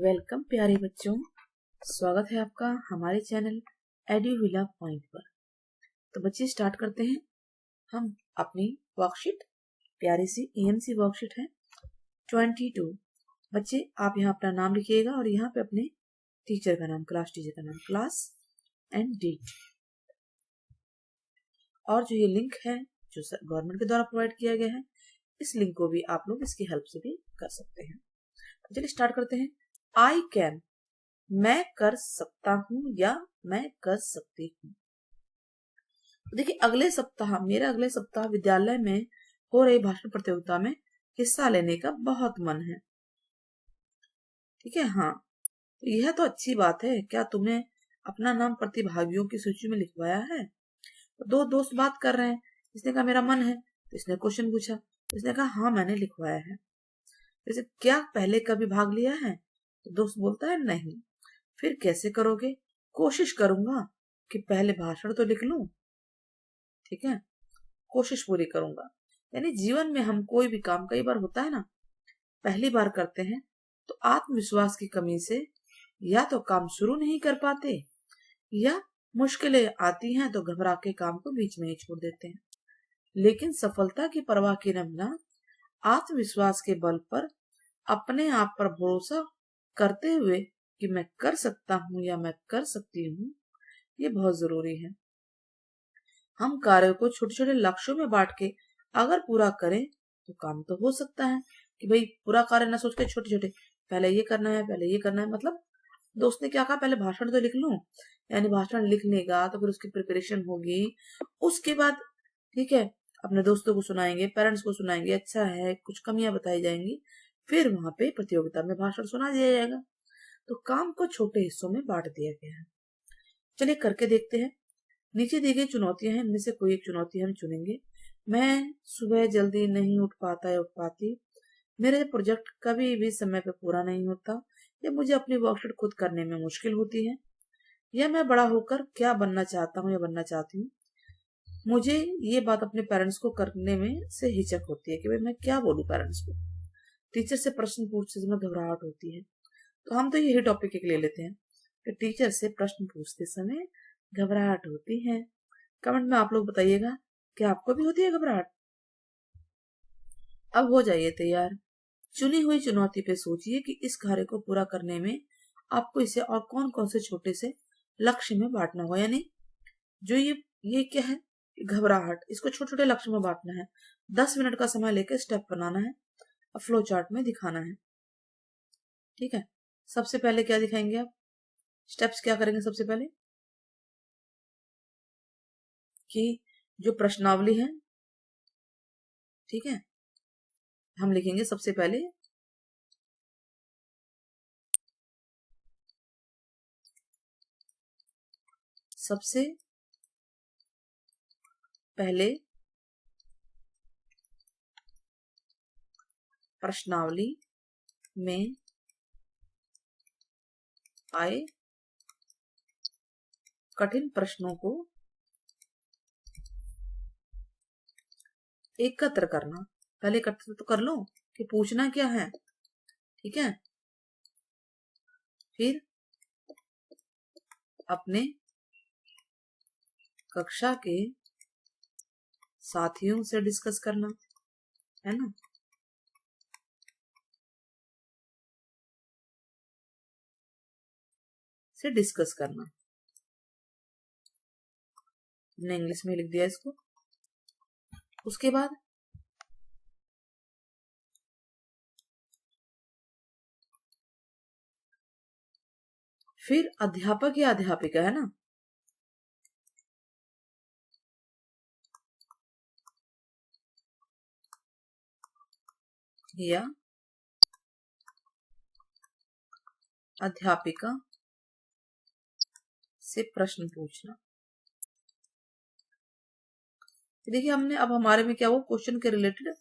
Welcome प्यारे बच्चों, स्वागत है आपका हमारे चैनल एडुविला पॉइंट पर। तो बच्चे स्टार्ट करते हैं हम अपनी वर्कशीट। प्यारी सी EMC वर्कशीट है 22। बच्चे आप यहाँ अपना नाम लिखिएगा और यहाँ पे अपने टीचर का नाम, क्लास टीचर का नाम, क्लास एंड डेट। और जो ये लिंक है जो गवर्नमेंट के द्वारा प्रोवाइड किया गया है, इस लिंक को भी आप लोग इसकी हेल्प से भी कर सकते हैं। चलिए स्टार्ट करते हैं। आई कैन, मैं कर सकता हूं या मैं कर सकती हूँ। देखिए मेरा अगले सप्ताह विद्यालय में हो रही भाषण प्रतियोगिता में हिस्सा लेने का बहुत मन है। ठीक है, हाँ, तो यह तो अच्छी बात है। क्या तुमने अपना नाम प्रतिभागियों की सूची में लिखवाया है? तो दो दोस्त बात कर रहे हैं। इसने कहा मेरा मन है, तो इसने क्वेश्चन पूछा। इसने कहा हाँ मैंने लिखवाया है। जैसे क्या पहले कभी भाग लिया है? तो दोस्त बोलता है नहीं। फिर कैसे करोगे? कोशिश करूंगा कि पहले भाषण तो लिख लूं। ठीक है, कोशिश पूरी करूंगा। यानी जीवन में हम कोई भी काम, कई बार होता है ना, पहली बार करते हैं तो आत्मविश्वास की कमी से या तो काम शुरू नहीं कर पाते या मुश्किलें आती हैं तो घबरा के काम को बीच में ही छोड़ देते हैं। लेकिन सफलता की परवाह किए बिना आत्मविश्वास के बल पर अपने आप पर भरोसा करते हुए कि मैं कर सकता हूँ या मैं कर सकती हूँ, ये बहुत जरूरी है। हम कार्य को छोटे छोटे लक्ष्यों में बांट के अगर पूरा करें तो काम तो हो सकता है। कि भाई पूरा कार्य ना सोच के छोटे छोटे, पहले ये करना है, पहले ये करना है। मतलब दोस्त ने क्या कहा, पहले भाषण तो लिख लूं। यानी भाषण लिख लेगा तो फिर उसकी प्रिपरेशन होगी। उसके बाद ठीक है, अपने दोस्तों को सुनाएंगे, पेरेंट्स को सुनाएंगे, अच्छा है, कुछ कमियां बताई जाएंगी। फिर वहां पे प्रतियोगिता में भाषण सुना दिया जाएगा। तो काम को छोटे हिस्सों में बांट दिया गया है। चलिए करके देखते हैं। नीचे दी गई चुनौतियां हैं, इनमें से कोई एक चुनौती हम चुनेंगे। मैं सुबह जल्दी नहीं उठ पाता या उठ पाती, मेरे प्रोजेक्ट कभी भी समय पे पूरा नहीं होता, या मुझे अपनी वर्कशीट खुद करने में मुश्किल होती है, या मैं बड़ा होकर क्या बनना चाहता हूँ या बनना चाहती हूँ। मुझे ये बात अपने पेरेंट्स को करने में से हिचक होती है कि भाई मैं क्या बोलूं पेरेंट्स को। टीचर से प्रश्न पूछते समय घबराहट होती है। तो हम तो यही टॉपिक एक ले लेते हैं कि टीचर से प्रश्न पूछते समय घबराहट होती है। कमेंट में आप लोग बताइएगा कि आपको भी होती है घबराहट। अब हो जाइए तैयार। चुनी हुई चुनौती पे सोचिए कि इस कार्य को पूरा करने में आपको इसे और कौन कौन से छोटे से लक्ष्य में बांटना होगा। यानी जो ये क्या है, घबराहट, इसको छोटे छोटे लक्ष्य में बांटना है। 10 मिनट का समय लेकर स्टेप बनाना है और फ्लो चार्ट में दिखाना है। ठीक है, सबसे पहले क्या दिखाएंगे आप? स्टेप्स क्या करेंगे सबसे पहले कि जो प्रश्नावली है, ठीक है, हम लिखेंगे सबसे पहले प्रश्नावली में आए कठिन प्रश्नों को एकत्र करना। पहले एकत्र तो कर लो कि पूछना क्या है। ठीक है, फिर अपने कक्षा के साथियों से डिस्कस करना है ना। से डिस्कस करना, हमने इंग्लिश में लिख दिया इसको। उसके बाद फिर अध्यापक या अध्यापिका, है ना, या अध्यापिका से प्रश्न पूछना। देखिए हमने अब हमारे में क्या वो क्वेश्चन के रिलेटेड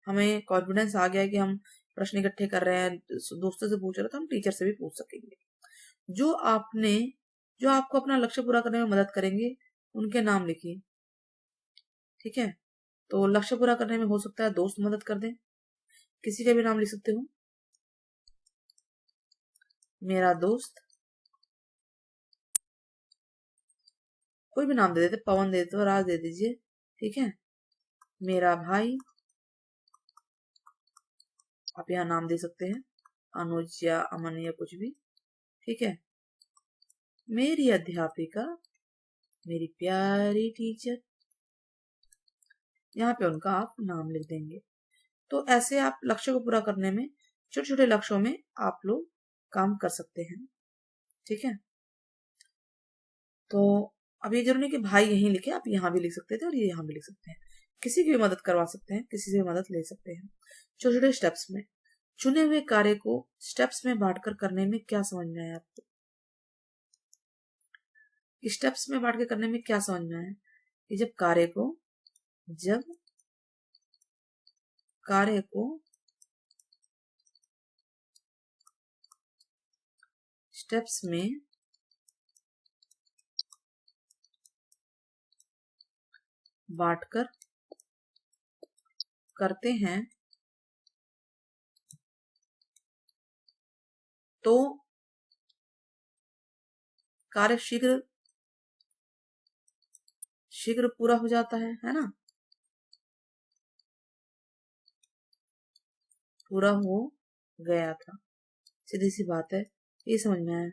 हमें कॉन्फिडेंस आ गया है कि हम प्रश्न इकट्ठे कर रहे हैं, दोस्तों से पूछ रहे हैं तो हम टीचर से भी पूछ सकेंगे। जो आपको अपना लक्ष्य पूरा करने में मदद करेंगे उनके नाम लिखिए। ठीक है, तो लक्ष्य पूरा करने में हो सकता है दोस्त मदद कर दें, किसी का भी नाम लिख सकते हो। मेरा दोस्त, कोई भी नाम दे देते, पवन दे देते हो, राज दे दीजिए, ठीक है। मेरा भाई, आप यहाँ नाम दे सकते हैं, अनुज या अमन या कुछ भी, ठीक है। मेरी अध्यापिका, मेरी प्यारी टीचर, यहाँ पे उनका आप नाम लिख देंगे। तो ऐसे आप लक्ष्य को पूरा करने में छोटे छोटे लक्ष्यों में आप लोग काम कर सकते हैं, ठीक है। तो अब ये जरूरी नहीं कि भाई यहीं लिखे, आप यहाँ भी लिख सकते थे और ये यहाँ भी लिख सकते हैं, किसी की भी मदद करवा सकते हैं, किसी से भी मदद ले सकते हैं। छोटे छोटे स्टेप्स में चुने हुए कार्य को स्टेप्स में बांटकर करने में क्या समझ में आया आपको? स्टेप्स में बांट के करने में क्या समझ में आया कि जब कार्य को स्टेप्स में बांटकर करते हैं तो कार्य शीघ्र पूरा हो जाता है ना, पूरा हो गया था, सीधी सी बात है, ये समझ में आया।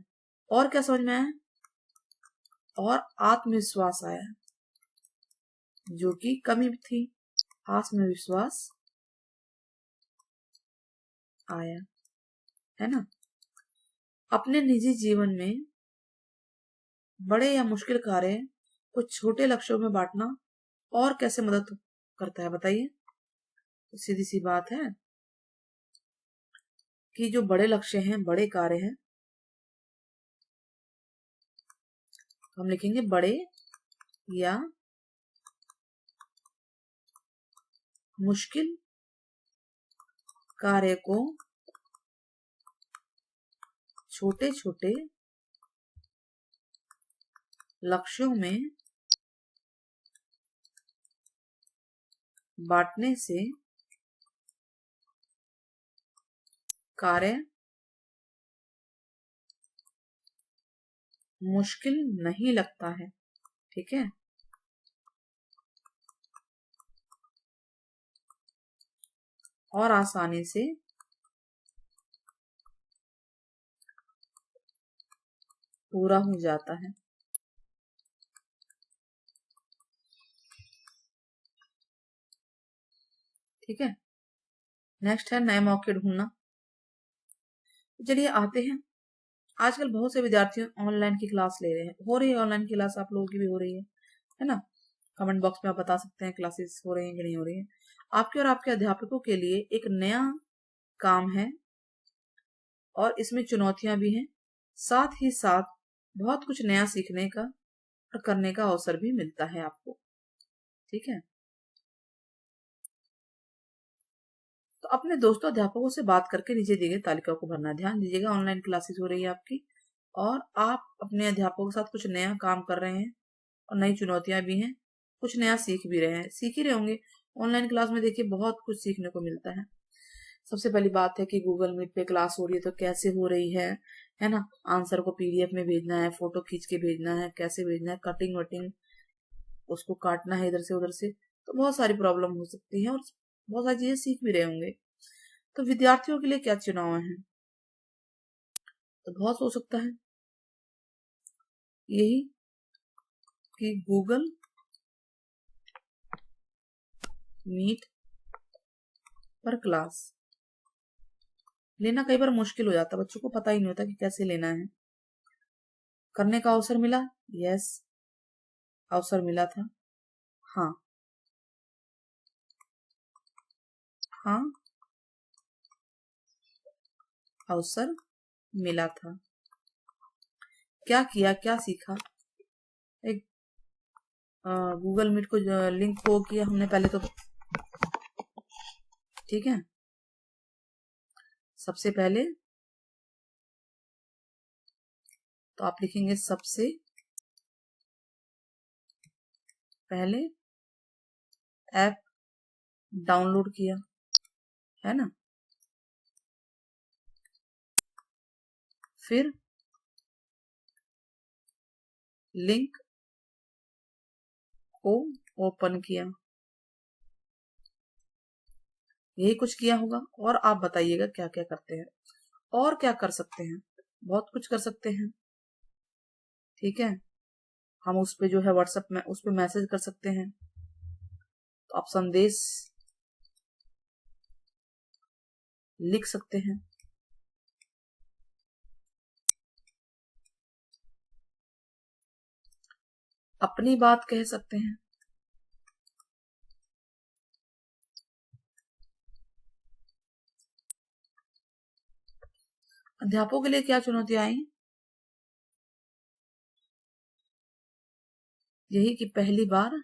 और क्या समझ में आया? और आत्मविश्वास आया, जो कि कमी थी, आत्मविश्वास आया, है ना। अपने निजी जीवन में बड़े या मुश्किल कार्य को छोटे लक्ष्यों में बांटना और कैसे मदद करता है बताइए? तो सीधी सी बात है कि जो बड़े लक्ष्य हैं, बड़े कार्य हैं, हम लिखेंगे बड़े या मुश्किल कार्य को छोटे छोटे लक्ष्यों में बांटने से कार्य मुश्किल नहीं लगता है, ठीक है। और आसानी से पूरा हो जाता है, ठीक है। नेक्स्ट है नए मौके ढूंढना। चलिए आते हैं, आजकल बहुत से विद्यार्थी ऑनलाइन की क्लास ले रहे हैं, हो रही है ऑनलाइन क्लास, आप लोगों की भी हो रही है ना। कमेंट बॉक्स में आप बता सकते हैं क्लासेस हो रही हैं कि नहीं हो रही है। आपके और आपके अध्यापकों के लिए एक नया काम है और इसमें चुनौतियां भी हैं, साथ ही साथ बहुत कुछ नया सीखने का और करने का अवसर भी मिलता है आपको, ठीक है। तो अपने दोस्तों अध्यापकों से बात करके नीचे दी गई तालिका को भरना। ध्यान दीजिएगा, ऑनलाइन क्लासेस हो रही है आपकी और आप अपने अध्यापकों के साथ कुछ नया काम कर रहे हैं और नई चुनौतियां भी हैं, कुछ नया सीख भी रहे हैं, सीख ही रहे होंगे। ऑनलाइन क्लास में देखिए बहुत कुछ सीखने को मिलता है। सबसे पहली बात है कि गूगल मीट पे क्लास हो रही है तो कैसे हो रही है ना। आंसर को पीडीएफ में भेजना है, फोटो खींच के भेजना है, कैसे भेजना है, कटिंग वटिंग उसको काटना है इधर से उधर से, तो बहुत सारी प्रॉब्लम हो सकती है और बहुत सारी चीजें सीख भी रहे होंगे। तो विद्यार्थियों के लिए क्या चुनाव है? तो बहुत हो सकता है यही कि गूगल मीट पर क्लास लेना कई बार मुश्किल हो जाता है, बच्चों को पता ही नहीं होता कि कैसे लेना है। करने का अवसर मिला, यस अवसर मिला था, हाँ हाँ अवसर मिला था। क्या किया, क्या सीखा? एक गूगल मीट को लिंक को किया हमने पहले तो, ठीक है। सबसे पहले तो आप लिखेंगे सबसे पहले ऐप डाउनलोड किया, है ना। फिर लिंक को ओपन किया। यही कुछ किया होगा। और आप बताइएगा क्या क्या करते हैं और क्या कर सकते हैं। बहुत कुछ कर सकते हैं। ठीक है, हम उस पे जो है व्हाट्सएप में उस पे मैसेज कर सकते हैं। तो आप संदेश लिख सकते हैं। अपनी बात कह सकते हैं। अध्यापकों के लिए क्या चुनौतियां आई? यही कि पहली बार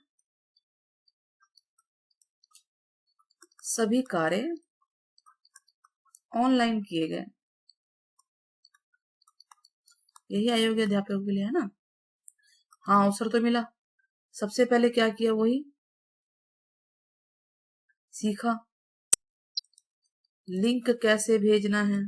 सभी कार्य ऑनलाइन किए गए। यही अयोग्य अध्यापकों के लिए है ना। हाँ, अवसर तो मिला। सबसे पहले क्या किया, वही सीखा। लिंक कैसे भेजना है,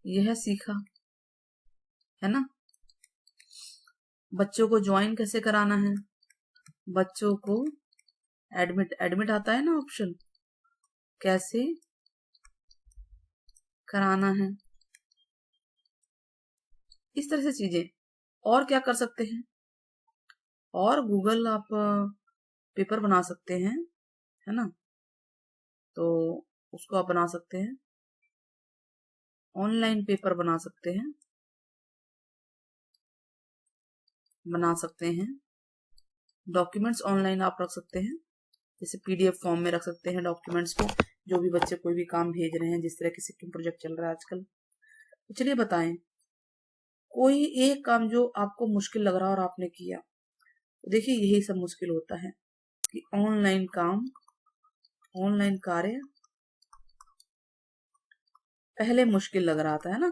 यह सीखा, है ना। बच्चों को ज्वाइन कैसे कराना है, बच्चों को एडमिट आता है ना ऑप्शन, कैसे कराना है, इस तरह से चीजें। और क्या कर सकते हैं, और गूगल आप पेपर बना सकते हैं, है ना। तो उसको आप बना सकते हैं, ऑनलाइन पेपर बना सकते हैं, डॉक्यूमेंट्स ऑनलाइन आप रख सकते हैं, जैसे पीडीएफ फॉर्म में रख सकते हैं डॉक्यूमेंट्स को, जो भी बच्चे कोई भी काम भेज रहे हैं, जिस तरह की सिक्किम प्रोजेक्ट चल रहा है आजकल। तो चलिए बताएं, कोई एक काम जो आपको मुश्किल लग रहा और आपने किया। तो देखिए, यही सब मुश्किल होता है कि ऑनलाइन काम, ऑनलाइन कार्य पहले मुश्किल लग रहा था, है ना।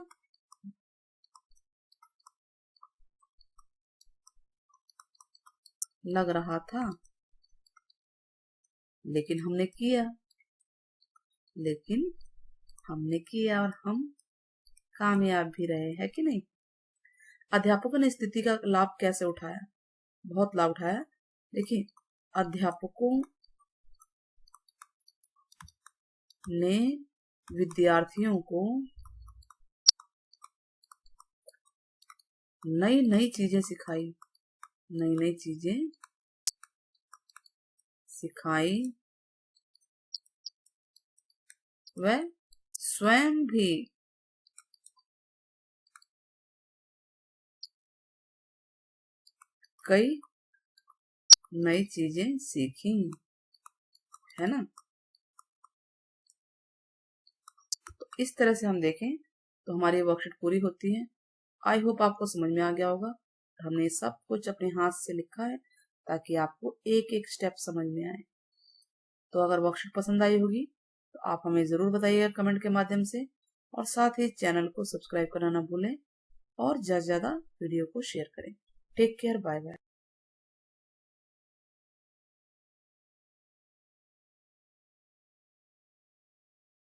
लग रहा था, लेकिन हमने किया और हम कामयाब भी रहे, है कि नहीं। अध्यापकों ने स्थिति का लाभ कैसे उठाया? बहुत लाभ उठाया। देखिए, अध्यापकों ने विद्यार्थियों को नई नई चीजें सिखाई, वह स्वयं भी कई नई चीजें सीखी, है ना। तो इस तरह से हम देखें तो हमारी वर्कशीट पूरी होती है। आई होप आपको समझ में आ गया होगा। हमने सब कुछ अपने हाथ से लिखा है ताकि आपको एक एक स्टेप समझ में आए। तो अगर वर्कशीट पसंद आई होगी तो आप हमें जरूर बताइएगा कमेंट के माध्यम से, और साथ ही चैनल को सब्सक्राइब करना ना भूलें और ज्यादा से ज्यादा वीडियो को शेयर करें। Take care, bye bye.